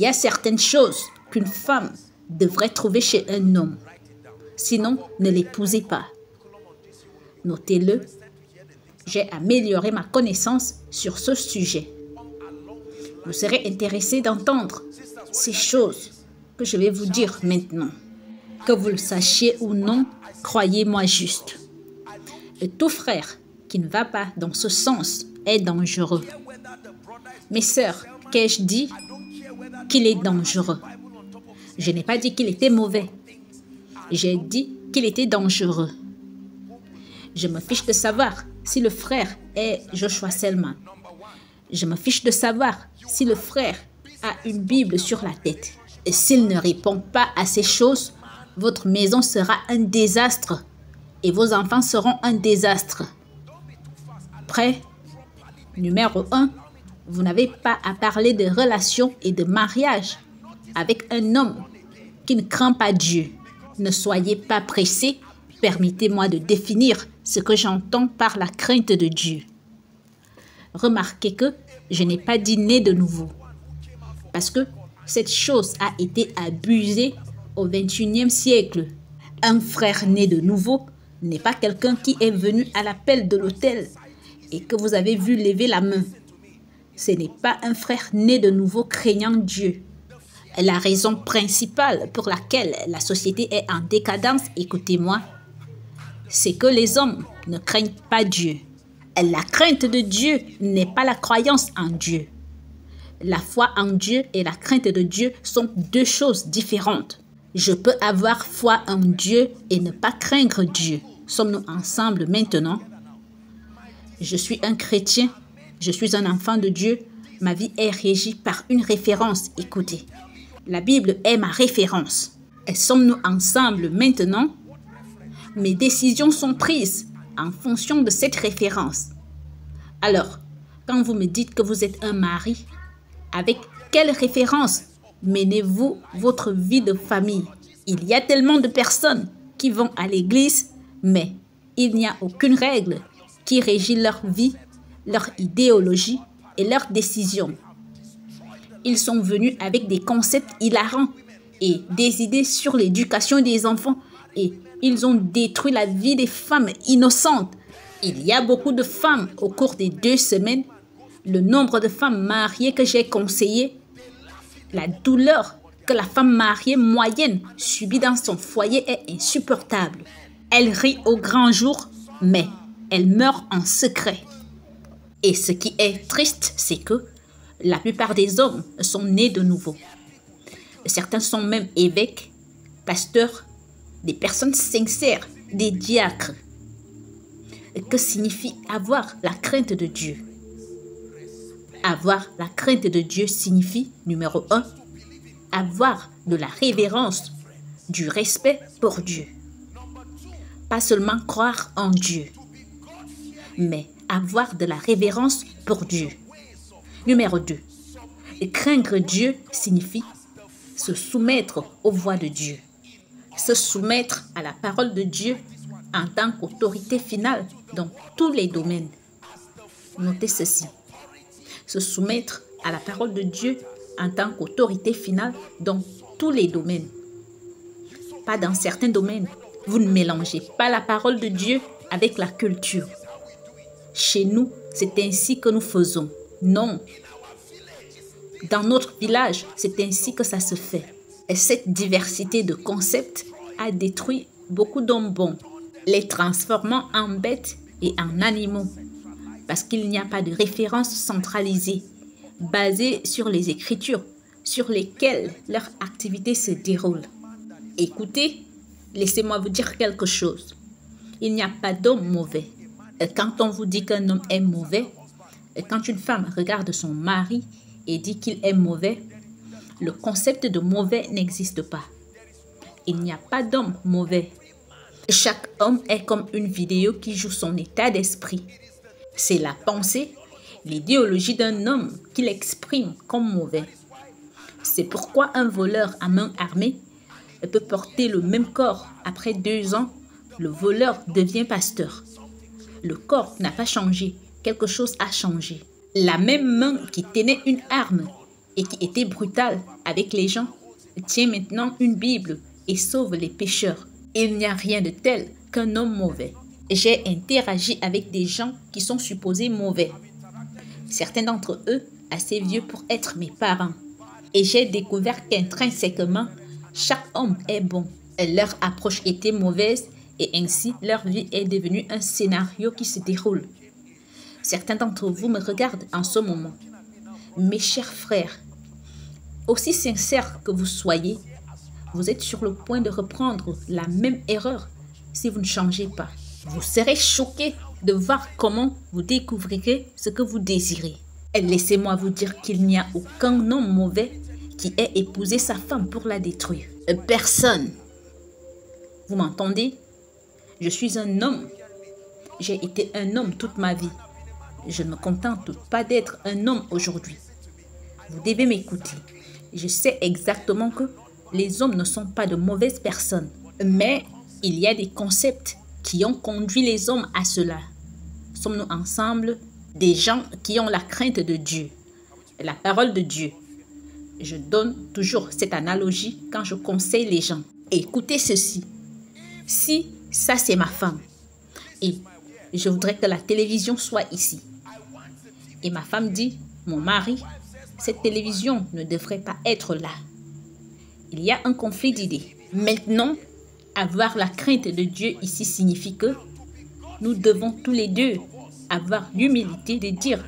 y a certaines choses qu'une femme devrait trouver chez un homme. Sinon, ne l'épousez pas. Notez-le, j'ai amélioré ma connaissance sur ce sujet. Vous serez intéressé d'entendre ces choses que je vais vous dire maintenant. Que vous le sachiez ou non, croyez-moi juste. Tout frère qui ne va pas dans ce sens est dangereux. Mes sœurs, qu'ai-je dit? Qu'il est dangereux. Je n'ai pas dit qu'il était mauvais. J'ai dit qu'il était dangereux. Je me fiche de savoir si le frère est Joshua Selman. Je me fiche de savoir si le frère a une Bible sur la tête. Et s'il ne répond pas à ces choses, votre maison sera un désastre et vos enfants seront un désastre. Prêt? Numéro 1, vous n'avez pas à parler de relations et de mariage avec un homme qui ne craint pas Dieu. Ne soyez pas pressés. Permettez-moi de définir ce que j'entends par la crainte de Dieu. Remarquez que je n'ai pas dit né de nouveau. Parce que cette chose a été abusée au XXIe siècle. Un frère né de nouveau n'est pas quelqu'un qui est venu à l'appel de l'autel et que vous avez vu lever la main. Ce n'est pas un frère né de nouveau craignant Dieu. La raison principale pour laquelle la société est en décadence, écoutez-moi, c'est que les hommes ne craignent pas Dieu. La crainte de Dieu n'est pas la croyance en Dieu. La foi en Dieu et la crainte de Dieu sont deux choses différentes. Je peux avoir foi en Dieu et ne pas craindre Dieu. Sommes-nous ensemble maintenant? Je suis un chrétien, je suis un enfant de Dieu. Ma vie est régie par une référence. Écoutez, la Bible est ma référence. Et sommes-nous ensemble maintenant? Mes décisions sont prises en fonction de cette référence. Alors, quand vous me dites que vous êtes un mari, avec quelle référence menez-vous votre vie de famille? Il y a tellement de personnes qui vont à l'église, mais il n'y a aucune règle qui régit leur vie, leur idéologie et leurs décisions. Ils sont venus avec des concepts hilarants et des idées sur l'éducation des enfants et ils ont détruit la vie des femmes innocentes. Il y a beaucoup de femmes au cours des 2 semaines. Le nombre de femmes mariées que j'ai conseillé, la douleur que la femme mariée moyenne subit dans son foyer est insupportable. Elle rit au grand jour, mais elle meurt en secret. Et ce qui est triste, c'est que la plupart des hommes sont nés de nouveau. Certains sont même évêques, pasteurs, des personnes sincères, des diacres. Que signifie avoir la crainte de Dieu? Avoir la crainte de Dieu signifie, numéro 1, avoir de la révérence, du respect pour Dieu. Pas seulement croire en Dieu, mais avoir de la révérence pour Dieu. Numéro 2, craindre Dieu signifie se soumettre aux voies de Dieu. Se soumettre à la parole de Dieu en tant qu'autorité finale dans tous les domaines. Notez ceci. Se soumettre à la parole de Dieu en tant qu'autorité finale dans tous les domaines. Pas dans certains domaines. Vous ne mélangez pas la parole de Dieu avec la culture. Chez nous, c'est ainsi que nous faisons. Non. Dans notre village, c'est ainsi que ça se fait. Et cette diversité de concepts a détruit beaucoup d'hommes bons, les transformant en bêtes et en animaux, parce qu'il n'y a pas de référence centralisée, basée sur les Écritures, sur lesquelles leur activité se déroule. Écoutez, laissez-moi vous dire quelque chose. Il n'y a pas d'homme mauvais. Quand on vous dit qu'un homme est mauvais, quand une femme regarde son mari et dit qu'il est mauvais, le concept de mauvais n'existe pas. Il n'y a pas d'homme mauvais. Chaque homme est comme une vidéo qui joue son état d'esprit. C'est la pensée, l'idéologie d'un homme qui l'exprime comme mauvais. C'est pourquoi un voleur à main armée peut porter le même corps. Après 2 ans, le voleur devient pasteur. Le corps n'a pas changé, quelque chose a changé. La même main qui tenait une arme et qui était brutal avec les gens tient maintenant une Bible et sauve les pécheurs. Il n'y a rien de tel qu'un homme mauvais. J'ai interagi avec des gens qui sont supposés mauvais. Certains d'entre eux assez vieux pour être mes parents. Et j'ai découvert qu'intrinsèquement, chaque homme est bon. Leur approche était mauvaise et ainsi leur vie est devenue un scénario qui se déroule. Certains d'entre vous me regardent en ce moment. Mes chers frères, aussi sincères que vous soyez, vous êtes sur le point de reprendre la même erreur si vous ne changez pas. Vous serez choqués de voir comment vous découvrirez ce que vous désirez. Et laissez-moi vous dire qu'il n'y a aucun homme mauvais qui ait épousé sa femme pour la détruire. Personne. Vous m'entendez? Je suis un homme. J'ai été un homme toute ma vie. Je ne me contente pas d'être un homme aujourd'hui. Vous devez m'écouter. Je sais exactement que les hommes ne sont pas de mauvaises personnes. Mais il y a des concepts qui ont conduit les hommes à cela. Sommes-nous ensemble des gens qui ont la crainte de Dieu, la parole de Dieu? Je donne toujours cette analogie quand je conseille les gens. Écoutez ceci. Si ça c'est ma femme et je voudrais que la télévision soit ici. Et ma femme dit, mon mari, cette télévision ne devrait pas être là. Il y a un conflit d'idées. Maintenant, avoir la crainte de Dieu ici signifie que nous devons tous les deux avoir l'humilité de dire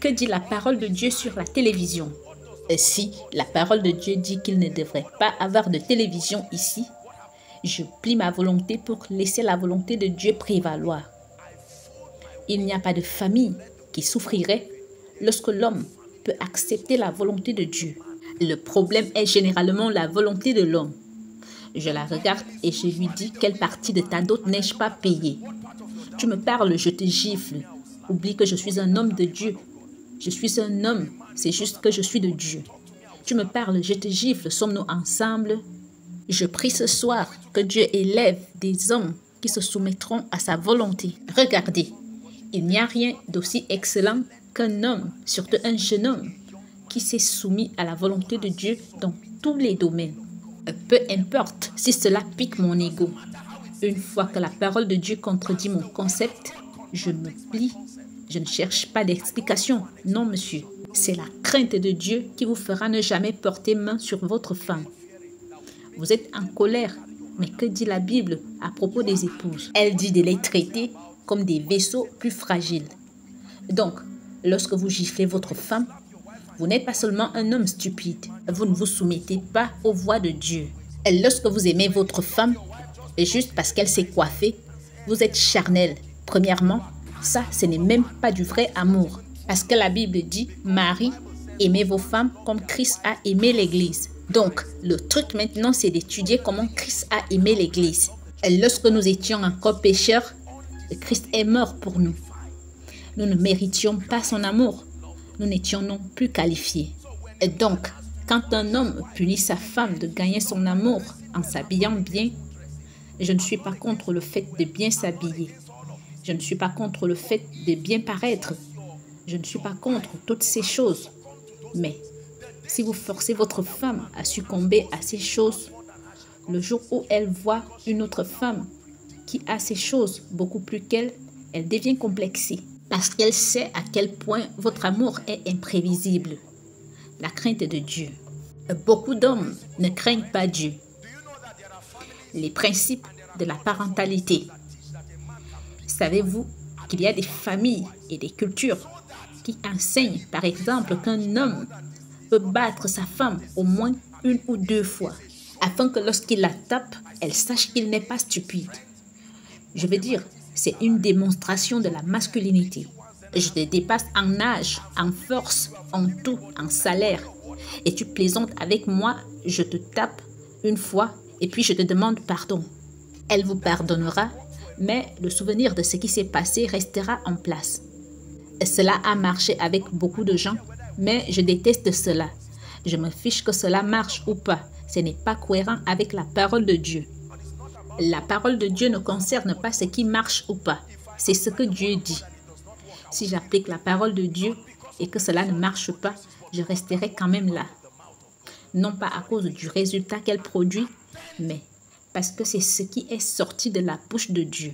que dit la parole de Dieu sur la télévision. Et si la parole de Dieu dit qu'il ne devrait pas avoir de télévision ici, je plie ma volonté pour laisser la volonté de Dieu prévaloir. Il n'y a pas de famille qui souffrirait lorsque l'homme peut accepter la volonté de Dieu. Le problème est généralement la volonté de l'homme. Je la regarde et je lui dis, quelle partie de ta dot n'ai-je pas payée? Tu me parles, je te gifle. Oublie que je suis un homme de Dieu. Je suis un homme, c'est juste que je suis de Dieu. Tu me parles, je te gifle, sommes-nous ensemble? Je prie ce soir que Dieu élève des hommes qui se soumettront à sa volonté. Regardez, il n'y a rien d'aussi excellent qu'un homme, surtout un jeune homme, qui s'est soumis à la volonté de Dieu dans tous les domaines. Peu importe si cela pique mon ego. Une fois que la parole de Dieu contredit mon concept, je me plie. Je ne cherche pas d'explication. Non, monsieur. C'est la crainte de Dieu qui vous fera ne jamais porter main sur votre femme. Vous êtes en colère. Mais que dit la Bible à propos des épouses? Elle dit de les traiter comme des vaisseaux plus fragiles. Donc, lorsque vous giflez votre femme, vous n'êtes pas seulement un homme stupide. Vous ne vous soumettez pas aux voies de Dieu. Et lorsque vous aimez votre femme, et juste parce qu'elle s'est coiffée, vous êtes charnel. Premièrement, ça, ce n'est même pas du vrai amour. Parce que la Bible dit, Marie, aimez vos femmes comme Christ a aimé l'Église. Donc, le truc maintenant, c'est d'étudier comment Christ a aimé l'Église. Et lorsque nous étions encore pécheurs, Christ est mort pour nous. Nous ne méritions pas son amour. Nous n'étions non plus qualifiés. Et donc, quand un homme punit sa femme de gagner son amour en s'habillant bien, je ne suis pas contre le fait de bien s'habiller. Je ne suis pas contre le fait de bien paraître. Je ne suis pas contre toutes ces choses. Mais si vous forcez votre femme à succomber à ces choses, le jour où elle voit une autre femme qui a ces choses beaucoup plus qu'elle, elle devient complexée. Parce qu'elle sait à quel point votre amour est imprévisible. La crainte de Dieu. Beaucoup d'hommes ne craignent pas Dieu. Les principes de la parentalité. Savez-vous qu'il y a des familles et des cultures qui enseignent, par exemple, qu'un homme peut battre sa femme au moins 1 ou 2 fois, afin que lorsqu'il la tape, elle sache qu'il n'est pas stupide. Je veux dire, c'est une démonstration de la masculinité. Je te dépasse en âge, en force, en tout, en salaire. Et tu plaisantes avec moi, je te tape 1 fois et puis je te demande pardon. Elle vous pardonnera, mais le souvenir de ce qui s'est passé restera en place. Et cela a marché avec beaucoup de gens, mais je déteste cela. Je me fiche que cela marche ou pas. Ce n'est pas cohérent avec la parole de Dieu. La parole de Dieu ne concerne pas ce qui marche ou pas. C'est ce que Dieu dit. Si j'applique la parole de Dieu et que cela ne marche pas, je resterai quand même là. Non pas à cause du résultat qu'elle produit, mais parce que c'est ce qui est sorti de la bouche de Dieu.